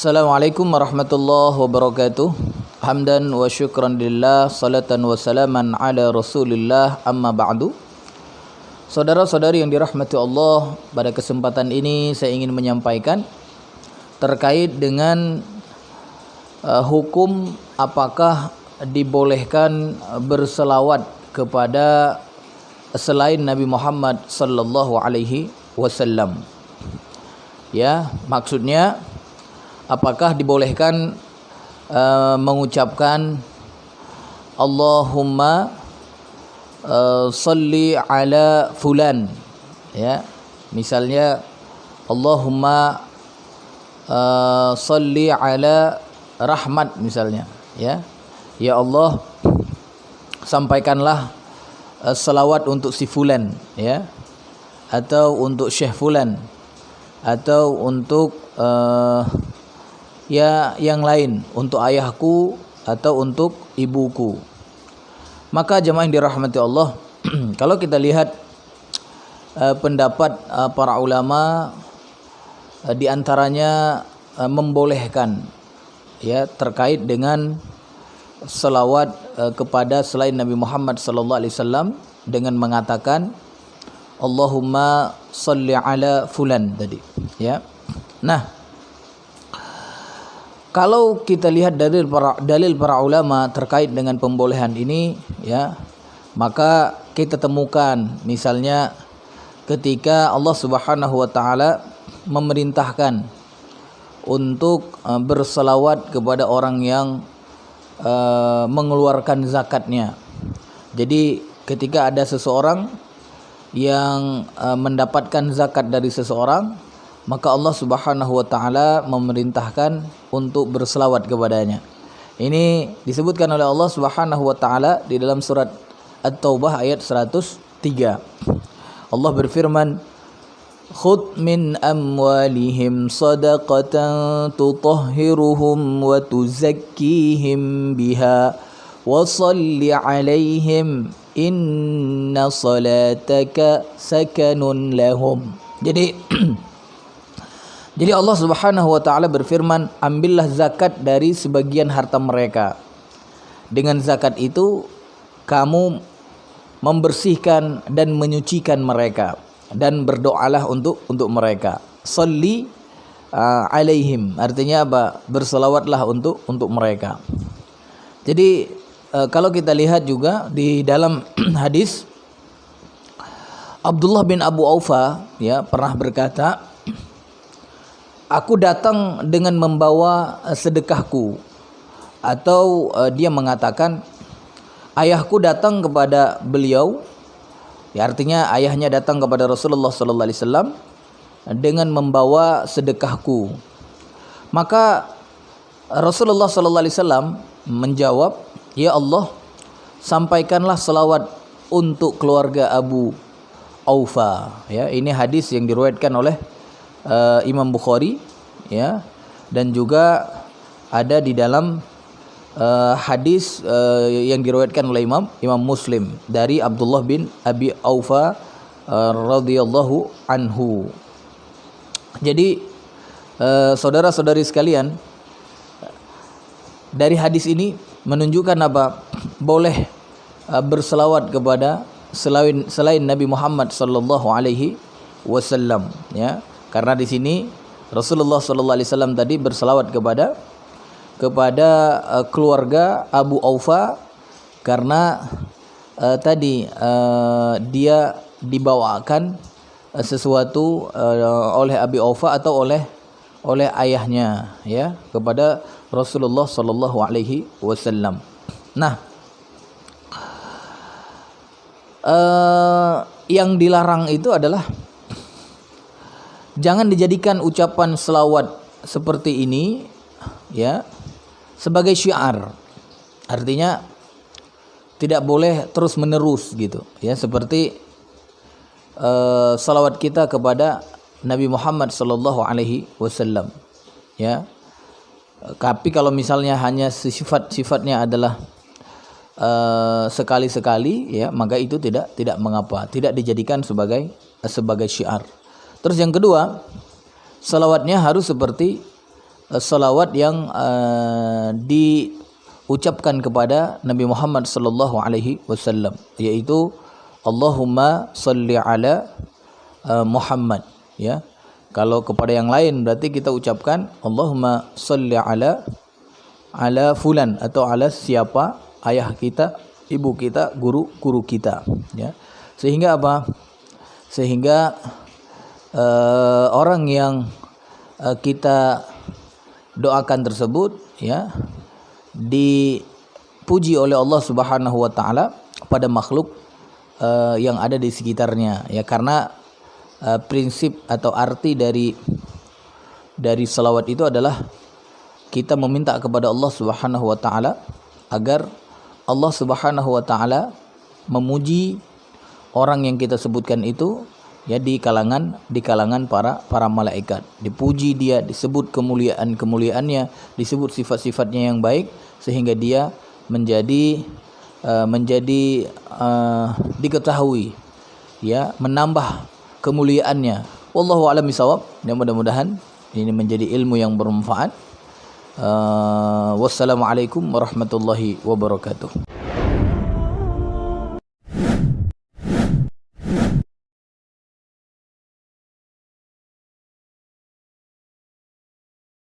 Assalamualaikum warahmatullahi wabarakatuh. Hamdan wa syukran lillah, salatan wa salaman ala Rasulillah, amma ba'du. Saudara-saudari yang dirahmati Allah, pada kesempatan ini saya ingin menyampaikan terkait dengan hukum apakah dibolehkan berselawat kepada selain Nabi Muhammad sallallahu alaihi wasallam. Ya, maksudnya apakah dibolehkan mengucapkan Allahumma salli ala fulan, ya, misalnya Allahumma salli ala Rahmat misalnya, ya Allah sampaikanlah selawat untuk si fulan, ya, atau untuk Syekh fulan, atau untuk yang lain, untuk ayahku atau untuk ibuku. Maka jemaah yang dirahmati Allah, kalau kita lihat pendapat para ulama, di antaranya membolehkan, ya, terkait dengan selawat kepada selain Nabi Muhammad sallallahu alaihi wasallam dengan mengatakan Allahumma salli ala fulan tadi, ya. Nah, kalau kita lihat dalil para ulama terkait dengan pembolehan ini, ya, maka kita temukan misalnya ketika Allah Subhanahu wa taala memerintahkan untuk berselawat kepada orang yang mengeluarkan zakatnya. Jadi ketika ada seseorang yang mendapatkan zakat dari seseorang, maka Allah Subhanahu wa taala memerintahkan untuk berselawat kepadanya. Ini disebutkan oleh Allah Subhanahu wa taala di dalam surat At-Taubah ayat 103. Allah berfirman, "Khudh min amwalihim shadaqatan tutahhiruhum wa tuzakkihim biha wa shalli 'alaihim inna salataka sakanun lahum." Jadi Allah Subhanahu wa taala berfirman, ambillah zakat dari sebagian harta mereka. Dengan zakat itu kamu membersihkan dan menyucikan mereka, dan berdoalah untuk mereka. Shalli alaihim, artinya apa? Berselawatlah untuk mereka. Jadi kalau kita lihat juga di dalam hadis, Abdullah bin Abu Aufa, ya, pernah berkata, aku datang dengan membawa sedekahku, atau dia mengatakan ayahku datang kepada beliau, ya, artinya ayahnya datang kepada Rasulullah sallallahu alaihi wasallam dengan membawa sedekahku. Maka Rasulullah sallallahu alaihi wasallam menjawab, ya Allah, sampaikanlah selawat untuk keluarga Abu Aufa. Ya, ini hadis yang diriwayatkan oleh Imam Bukhari, ya, dan juga ada di dalam hadis yang diriwayatkan oleh Imam Muslim dari Abdullah bin Abi Aufa radhiyallahu anhu. Jadi saudara-saudari sekalian, dari hadis ini menunjukkan apa? Boleh berselawat kepada selain Nabi Muhammad sallallahu alaihi wasallam, ya. Karena di sini Rasulullah sallallahu alaihi wasallam tadi berselawat kepada keluarga Abu Aufa karena tadi dia dibawakan sesuatu oleh Abi Aufa atau oleh ayahnya, ya, kepada Rasulullah sallallahu alaihi wasallam. Nah, yang dilarang itu adalah jangan dijadikan ucapan selawat seperti ini, ya, sebagai syiar. Artinya tidak boleh terus menerus gitu, ya, seperti salawat kita kepada Nabi Muhammad sallallahu alaihi wasallam, ya. Tapi kalau misalnya hanya sifatnya adalah sekali-sekali, ya, maka itu tidak mengapa, tidak dijadikan sebagai syiar. Terus yang kedua, salawatnya harus seperti salawat yang diucapkan kepada Nabi Muhammad sallallahu alaihi wasallam, yaitu Allahumma salli ala Muhammad, ya. Kalau kepada yang lain berarti kita ucapkan Allahumma salli ala fulan, atau ala siapa, ayah kita, ibu kita, guru kita, ya. Sehingga apa? Sehingga orang yang kita doakan tersebut, ya, dipuji oleh Allah Subhanahu wa taala pada makhluk yang ada di sekitarnya, ya. Karena prinsip atau arti dari salawat itu adalah kita meminta kepada Allah Subhanahu wa taala agar Allah Subhanahu wa taala memuji orang yang kita sebutkan itu, ya, di kalangan para malaikat. Dipuji dia, disebut kemuliaannya, disebut sifat-sifatnya yang baik, sehingga dia menjadi diketahui, ya, menambah kemuliaannya. Wallahu a'lam bishawab. Ya, mudah-mudahan ini menjadi ilmu yang bermanfaat. Wassalamualaikum warahmatullahi wabarakatuh.